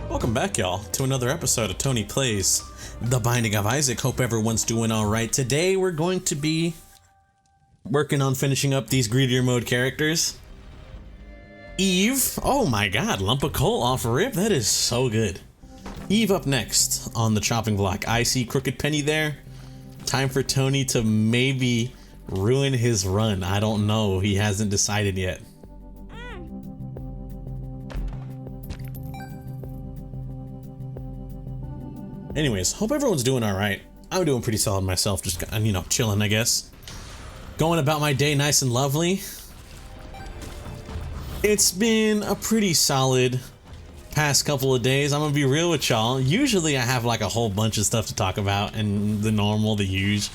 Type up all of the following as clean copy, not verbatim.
Welcome back, y'all, to another episode of Tony Plays The Binding of Isaac. Hope everyone's doing alright. Today we're going to be working on finishing up these greedier mode characters. Eve, oh my god, lump of coal off rip, that is so good. Eve up next on the chopping block. I see Crooked Penny there. Time for Tony to maybe ruin his run. I don't know, he hasn't decided yet. Anyways, hope everyone's doing alright. I'm doing pretty solid myself, just, you know, chilling, I guess. Going about my day nice and lovely. It's been a pretty solid past couple of days. I'm gonna be real with y'all. Usually I have like a whole bunch of stuff to talk about and the normal, the huge.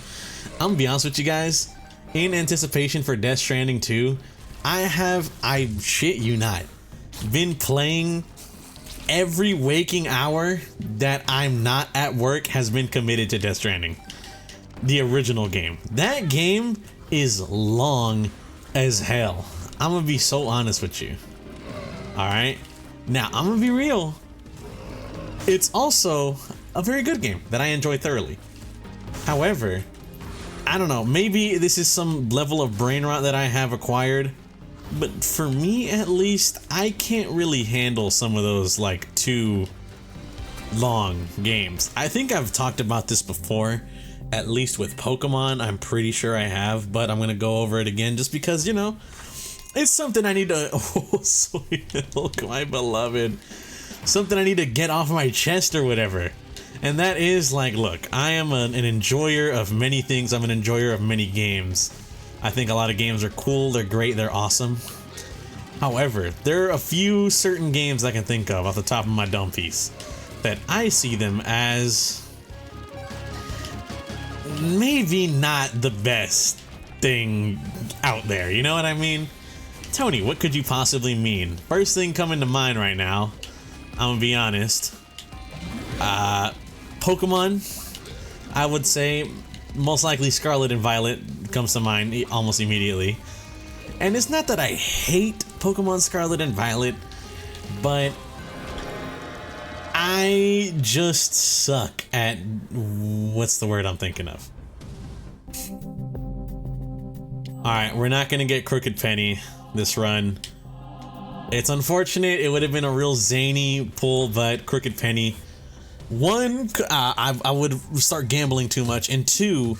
I'm gonna be honest with you guys. In anticipation for Death Stranding 2, I shit you not, been playing every waking hour that I'm not at work has been committed to Death Stranding. The original game. That game is long as hell. I'm gonna be so honest with you. Alright? Now, I'm gonna be real. It's also a very good game that I enjoy thoroughly. However, I don't know, maybe this is some level of brain rot that I have acquired. But for me, at least, I can't really handle some of those, like, too long games. I think I've talked about this before, at least with Pokemon. I'm pretty sure I have, but I'm gonna go over it again just because, you know, it's something I need to... Oh, sweet milk, my beloved. Something I need to get off my chest or whatever. And that is, like, look, I am an enjoyer of many things. I'm an enjoyer of many games. I think a lot of games are cool, they're great, they're awesome. However, there are a few certain games I can think of off the top of my dumb piece that I see them as maybe not the best thing out there, you know what I mean? Tony, what could you possibly mean? First thing coming to mind right now, I'm gonna be honest, Pokemon, I would say. Most likely Scarlet and Violet comes to mind almost immediately. And it's not that I hate Pokemon Scarlet and Violet, but I just suck at what's the word I'm thinking of. Alright, we're not gonna get Crooked Penny this run. It's unfortunate, it would have been a real zany pull, but Crooked Penny, one, I would start gambling too much, and two,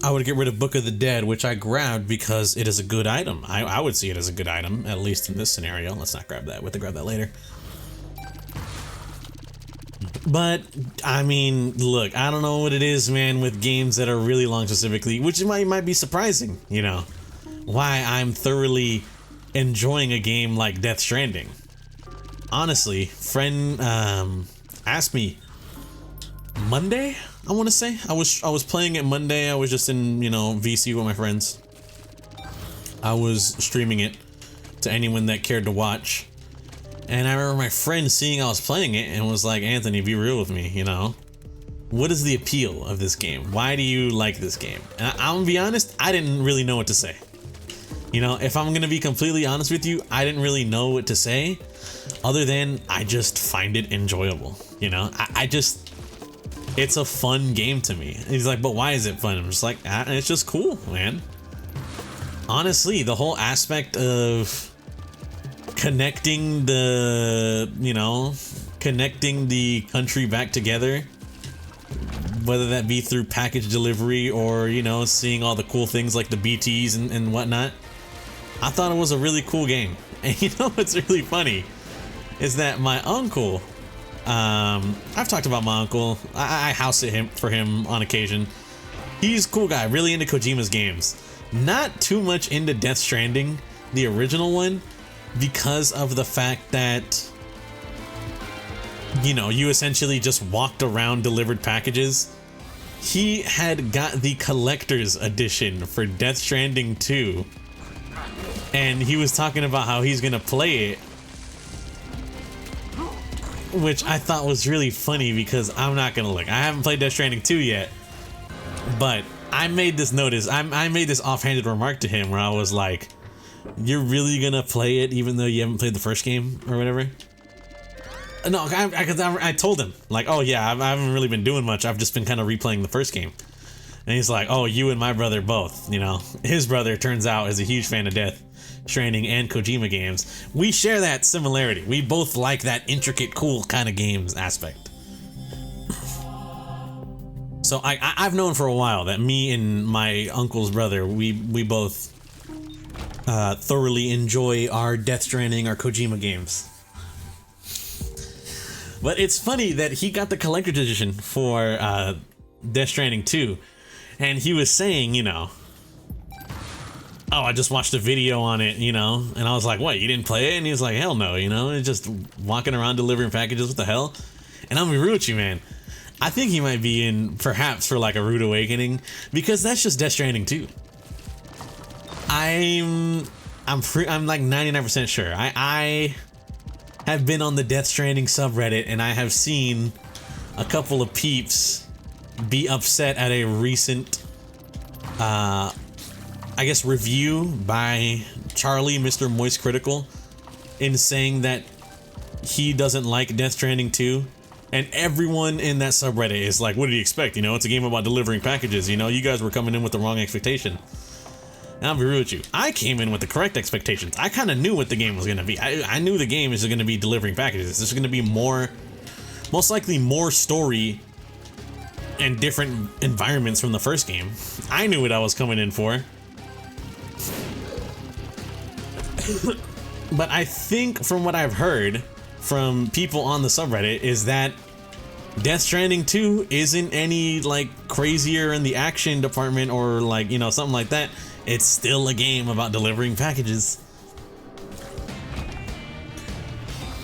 I would get rid of Book of the Dead, which I grabbed because it is a good item. I would see it as a good item, at least in this scenario. Let's not grab that, we'll have to grab that later. But, I mean, look, I don't know what it is, man, with games that are really long specifically, which might be surprising, you know, why I'm thoroughly enjoying a game like Death Stranding. Honestly, friend, asked me Monday, I want to say. I was playing it Monday. I was just in, you know, VC with my friends. I was streaming it to anyone that cared to watch. And I remember my friend seeing I was playing it and was like, Anthony, be real with me, you know? What is the appeal of this game? Why do you like this game? And I'm gonna be honest, I didn't really know what to say. You know, if I'm gonna be completely honest with you, I didn't really know what to say. Other than, I just find it enjoyable, you know? I just, it's a fun game to me. He's like, but why is it fun? I'm just like, it's just cool, man. Honestly, the whole aspect of connecting the, you know, connecting the country back together, whether that be through package delivery or, you know, seeing all the cool things like the BTs and whatnot, I thought it was a really cool game. And you know what's really funny is that my uncle, I've talked about my uncle, I house sit for him on occasion. He's a cool guy, really into Kojima's games. Not too much into Death Stranding, the original one, because of the fact that, you know, you essentially just walked around, delivered packages. He had got the collector's edition for Death Stranding 2, and he was talking about how he's gonna play it, which I thought was really funny because I'm not gonna look. I haven't played Death Stranding 2 yet, but I made this notice. I made this offhanded remark to him where I was like, "You're really gonna play it even though you haven't played the first game or whatever?" No, I told him, like, oh yeah, I haven't really been doing much. I've just been kind of replaying the first game. And he's like, oh, you and my brother both, you know. His brother, turns out, is a huge fan of Death Stranding and Kojima games. We share that similarity. We both like that intricate, cool kind of games aspect. So I've known for a while that me and my uncle's brother, we both thoroughly enjoy our Death Stranding, our Kojima games. But it's funny that he got the collector's edition for Death Stranding 2, and he was saying, you know, oh, I just watched a video on it, you know, and I was like, what, you didn't play it? And he was like, hell no, you know, it's just walking around delivering packages, what the hell? And I'm gonna be real with you, man. I think he might be in, perhaps, for like a rude awakening, because that's just Death Stranding 2. I'm like 99% sure. I have been on the Death Stranding subreddit, and I have seen a couple of peeps be upset at a recent, I guess, review by Charlie, Mr. Moist Critical, in saying that he doesn't like Death Stranding 2. And everyone in that subreddit is like, what do you expect? You know, it's a game about delivering packages. You know, you guys were coming in with the wrong expectation. And I'll be real with you. I came in with the correct expectations. I kind of knew what the game was going to be. I knew the game is going to be delivering packages. There's going to be more, most likely more story and different environments from the first game. I knew what I was coming in for. But I think from what I've heard from people on the subreddit is that Death Stranding 2 isn't any like crazier in the action department or like, you know, something like that. It's still a game about delivering packages.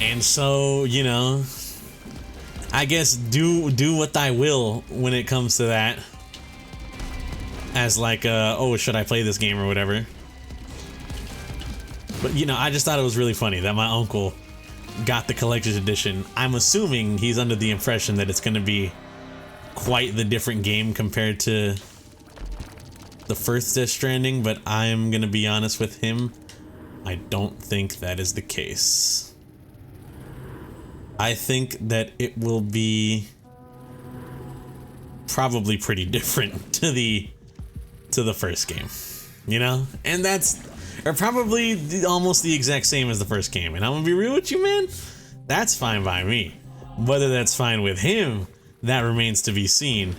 And so, you know, I guess do what thy will when it comes to that. As like, oh, should I play this game or whatever? But, you know, I just thought it was really funny that my uncle got the collector's edition. I'm assuming he's under the impression that it's going to be quite the different game compared to the first Death Stranding, but I'm going to be honest with him. I don't think that is the case. I think that it will be probably pretty different to the first game, you know? And that's, or probably almost the exact same as the first game. And I'm gonna be real with you, man, that's fine by me. Whether that's fine with him, that remains to be seen.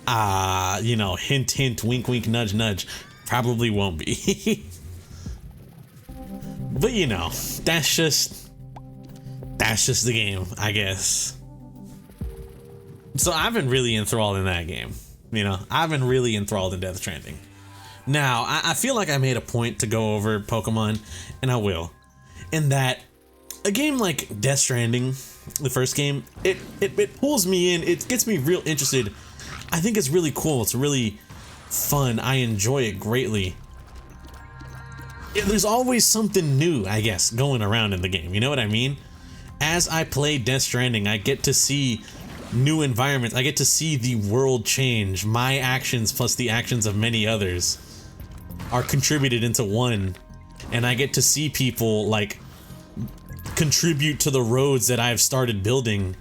You know, hint, hint, wink, wink, nudge, nudge, probably won't be. But you know, that's just the game, I guess. So I've been really enthralled in that game. You know, I've been really enthralled in Death Stranding. Now, I feel like I made a point to go over Pokemon, and I will. In that, a game like Death Stranding, the first game, it pulls me in, it gets me real interested. I think it's really cool, it's really fun, I enjoy it greatly. There's always something new, I guess, going around in the game, you know what I mean? As I play Death Stranding, I get to see new environments, I get to see the world change. My actions plus the actions of many others are contributed into one, and I get to see people like contribute to the roads that I've started building,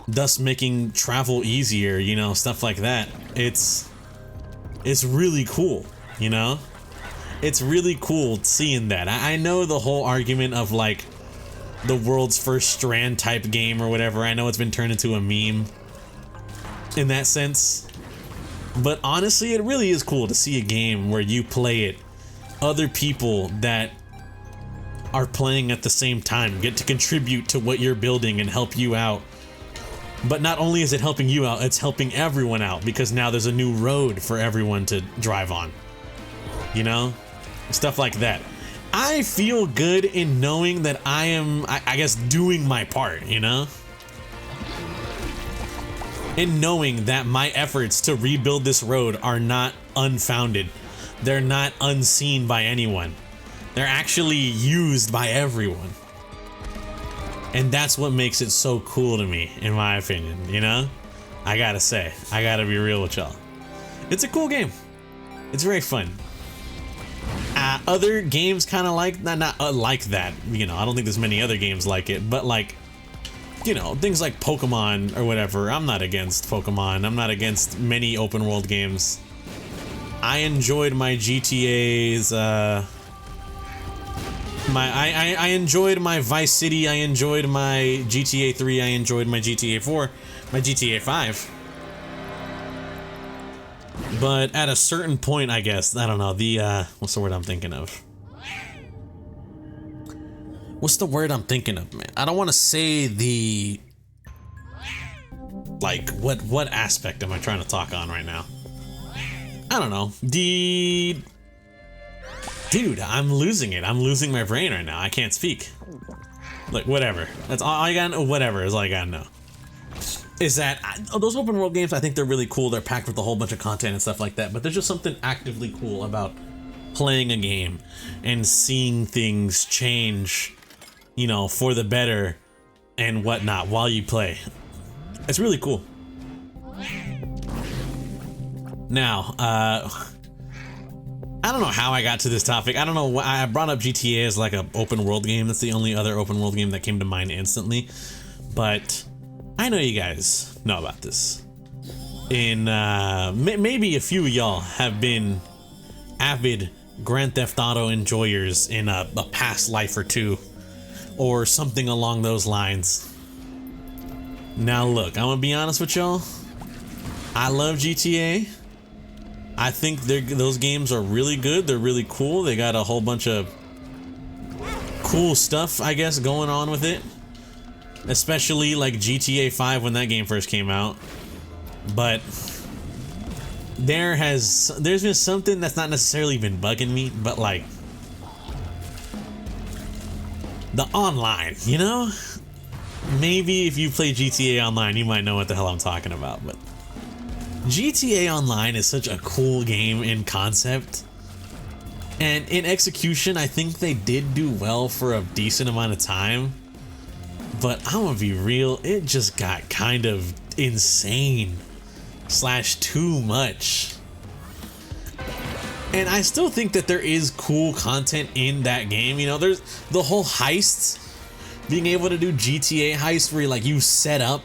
thus making travel easier, you know, stuff like that. It's really cool, you know? It's really cool seeing that. I know the whole argument of like the world's first Strand type game or whatever, I know it's been turned into a meme in that sense. But honestly, it really is cool to see a game where you play it, other people that are playing at the same time get to contribute to what you're building and help you out. But not only is it helping you out, it's helping everyone out, because now there's a new road for everyone to drive on. You know? Stuff like that. I feel good in knowing that I am, I guess, doing my part, you know? In knowing that my efforts to rebuild this road are not unfounded. They're not unseen by anyone. They're actually used by everyone. And that's what makes it so cool to me, in my opinion, you know? I gotta say, I gotta be real with y'all. It's a cool game. It's very fun. Other games kind of like, not like that, you know, I don't think there's many other games like it, but like you know, things like Pokemon or whatever. I'm not against Pokemon. I'm not against many open world games. I enjoyed my GTA's, I enjoyed my Vice City, I enjoyed my GTA 3, I enjoyed my GTA 4, my GTA 5. But at a certain point, I guess, I don't know, the, what's the word I'm thinking of? What's the word I'm thinking of, man? I don't want to say the, like, what aspect am I trying to talk on right now? I don't know. Dude, I'm losing it. I'm losing my brain right now. I can't speak. Like, whatever. That's all I gotta know. Whatever is all I gotta know. Is that those open world games, I think they're really cool. They're packed with a whole bunch of content and stuff like that. But there's just something actively cool about playing a game and seeing things change, you know, for the better and whatnot while you play. It's really cool. Now, I don't know how I got to this topic. I don't know why I brought up GTA as like an open world game. That's the only other open world game that came to mind instantly. But I know you guys know about this. Maybe a few of y'all have been avid Grand Theft Auto enjoyers in a past life or two, or something along those lines. Now look, I'm gonna be honest with y'all. I love GTA. I think those games are really good. They're really cool. They got a whole bunch of cool stuff, I guess, going on with it. Especially like GTA 5 when that game first came out. But there's been something that's not necessarily been bugging me, but like the online, you know? Maybe if you play GTA Online, you might know what the hell I'm talking about, but GTA Online is such a cool game in concept, and in execution I think they did do well for a decent amount of time, but I'm gonna be real, it just got kind of insane / too much. And I still think that there is cool content in that game. You know, there's the whole heists, being able to do GTA heists where you set up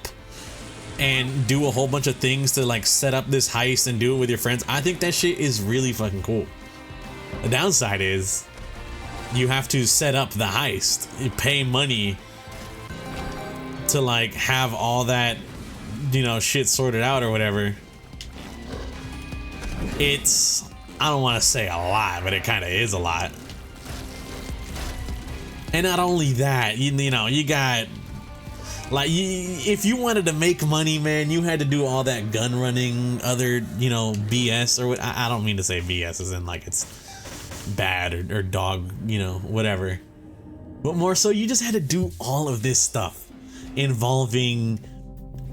and do a whole bunch of things to like set up this heist and do it with your friends. I think that shit is really fucking cool. The downside is you have to set up the heist. You pay money to like have all that, you know, shit sorted out or whatever. It's, I don't want to say a lot, but it kind of is a lot. And not only that, you know, you got like, if you wanted to make money, man, you had to do all that gun running, other, you know, BS, or what. I don't mean to say BS as in like it's bad or dog, you know, whatever. But more so, you just had to do all of this stuff involving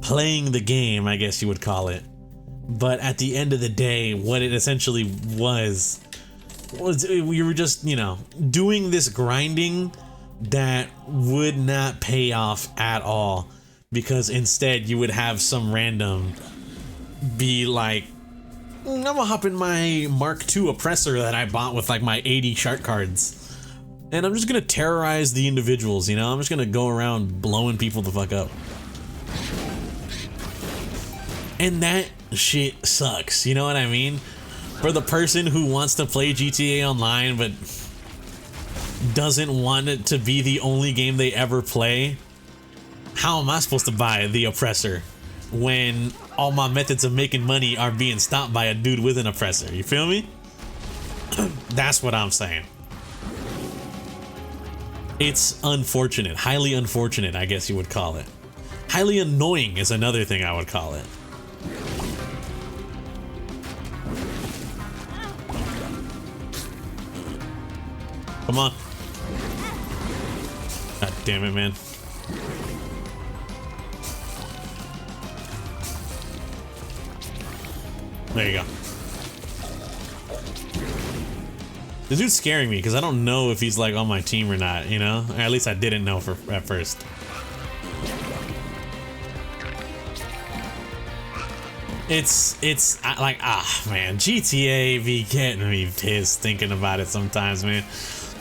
playing the game, I guess you would call it. But at the end of the day, what it essentially was we were just, you know, doing this grinding that would not pay off at all, because instead you would have some random be like, I'm gonna hop in my Mark II oppressor that I bought with like my 80 shark cards, and I'm just gonna terrorize the individuals, you know? I'm just gonna go around blowing people the fuck up. And that shit sucks, you know what I mean? For the person who wants to play GTA Online but doesn't want it to be the only game they ever play, how am I supposed to buy the oppressor when all my methods of making money are being stopped by a dude with an oppressor? You feel me? That's what I'm saying. It's unfortunate, highly unfortunate, I guess you would call it. Highly annoying is another thing I would call it. Come on. God damn it, man. There you go. This dude's scaring me because I don't know if he's like on my team or not, you know? Or at least I didn't know at first. It's like, man, GTA be getting me pissed thinking about it sometimes, man.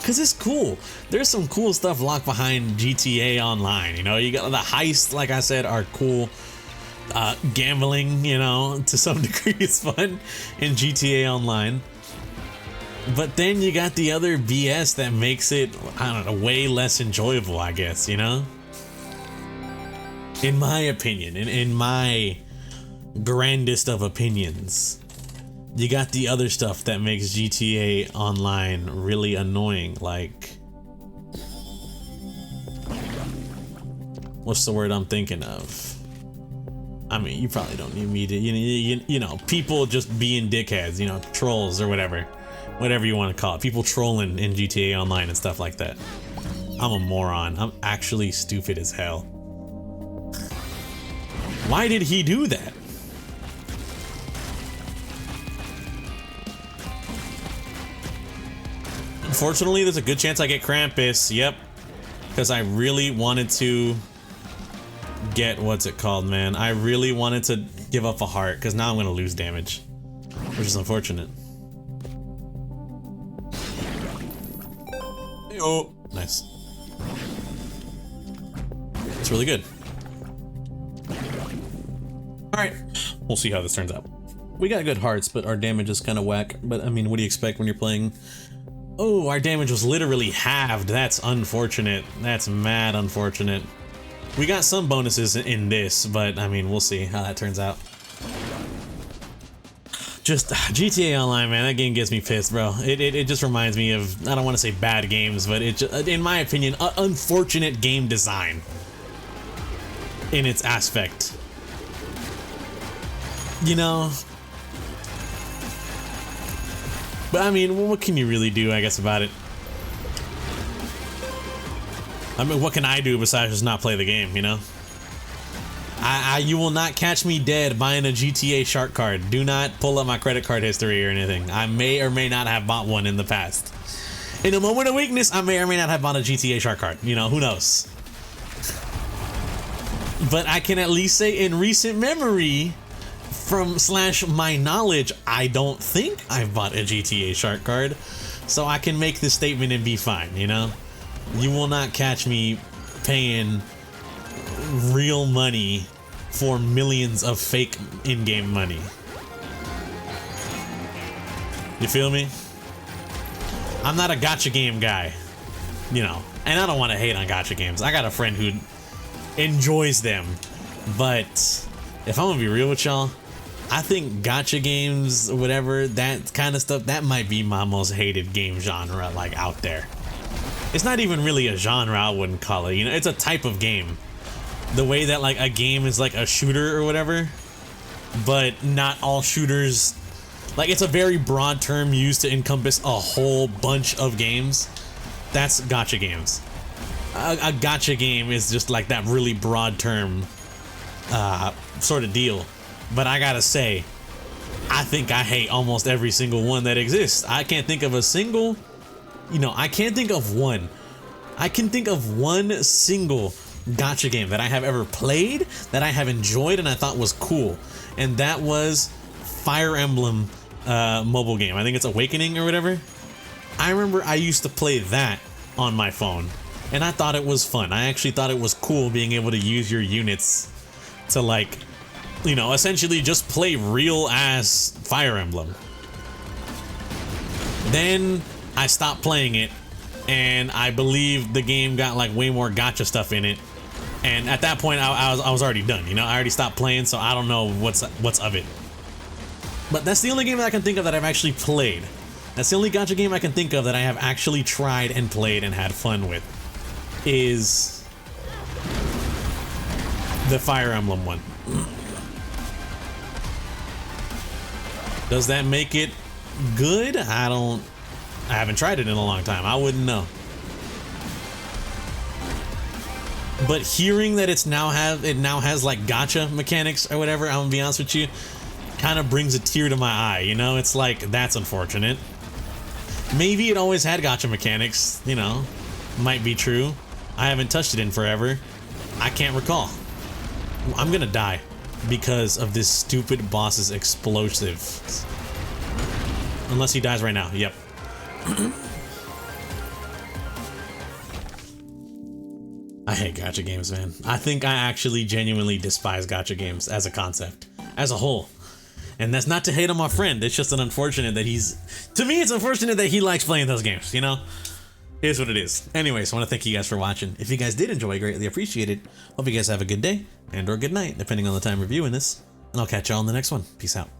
Because it's cool. There's some cool stuff locked behind GTA Online. You know, you got the heists, like I said, are cool. Gambling, you know, to some degree is fun in GTA Online. But then you got the other BS that makes it, I don't know, way less enjoyable, I guess, you know? In my opinion, in my grandest of opinions, you got the other stuff that makes GTA Online really annoying, like... What's the word I'm thinking of? I mean, you probably don't need me to, you know, people just being dickheads, you know, trolls or whatever you want to call it. People trolling in GTA Online and stuff like that. I'm a moron. I'm actually stupid as hell. Why did he do that? Unfortunately, there's a good chance I get Krampus. Yep. Because I really wanted to get, what's it called, man? I really wanted to give up a heart, because now I'm going to lose damage, which is unfortunate. Oh, nice. It's really good. Alright, we'll see how this turns out. We got good hearts, but our damage is kind of whack. But, I mean, what do you expect when you're playing? Oh, our damage was literally halved. That's unfortunate. That's mad unfortunate. We got some bonuses in this, but I mean, we'll see how that turns out. Just GTA Online, man, that game gets me pissed, bro. It just reminds me of, I don't want to say bad games, but it just, in my opinion, unfortunate game design in its aspect. You know? But I mean, what can you really do, I guess, about it? I mean, what can I do besides just not play the game, you know? You will not catch me dead buying a GTA shark card. Do not pull up my credit card history or anything. I may or may not have bought one in the past. In a moment of weakness, I may or may not have bought a GTA shark card. You know, who knows? But I can at least say in recent memory, from / my knowledge, I don't think I've bought a GTA shark card. So I can make this statement and be fine, you know? You will not catch me paying real money for millions of fake in-game money. You feel me? I'm not a gacha game guy, you know, and I don't want to hate on gacha games. I got a friend who enjoys them, but if I'm gonna be real with y'all, I think gacha games, whatever, that kind of stuff, that might be my most hated game genre, like, out there. It's not even really a genre, I wouldn't call it, you know, it's a type of game. The way that, like, a game is like a shooter or whatever, but not all shooters, like, it's a very broad term used to encompass a whole bunch of games. That's gacha games. A gacha game is just like that really broad term sort of deal. But I gotta say, I think I hate almost every single one that exists. I can't think of a single, you know, I can't think of one. I can think of one single gacha game that I have ever played, that I have enjoyed and I thought was cool. And that was Fire Emblem mobile game. I think it's Awakening or whatever. I remember I used to play that on my phone and I thought it was fun. I actually thought it was cool being able to use your units to, like, you know, essentially just play real ass Fire Emblem. Then I stopped playing it and I believe the game got like way more gacha stuff in it. And at that point I was already done, you know, I already stopped playing, so I don't know what's of it. But that's the only game that I can think of that I've actually played. That's the only gacha game I can think of that I have actually tried and played and had fun with, is the Fire Emblem one. Does that make it good? I haven't tried it in a long time. I wouldn't know. But hearing that it now has like gacha mechanics or whatever, I'm gonna be honest with you, kind of brings a tear to my eye, you know? It's like, that's unfortunate. Maybe it always had gacha mechanics, you know, might be true. I haven't touched it in forever. I can't recall. I'm gonna die because of this stupid boss's explosives. Unless he dies right now, yep. I hate gacha games, man. I think I actually genuinely despise gacha games as a concept, as a whole. And that's not to hate on my friend. It's just unfortunate that to me, it's unfortunate that he likes playing those games, you know? It is what it is. Anyways, I want to thank you guys for watching. If you guys did enjoy, I greatly appreciate it. Hope you guys have a good day and or good night, depending on the time reviewing this. And I'll catch y'all in the next one. Peace out.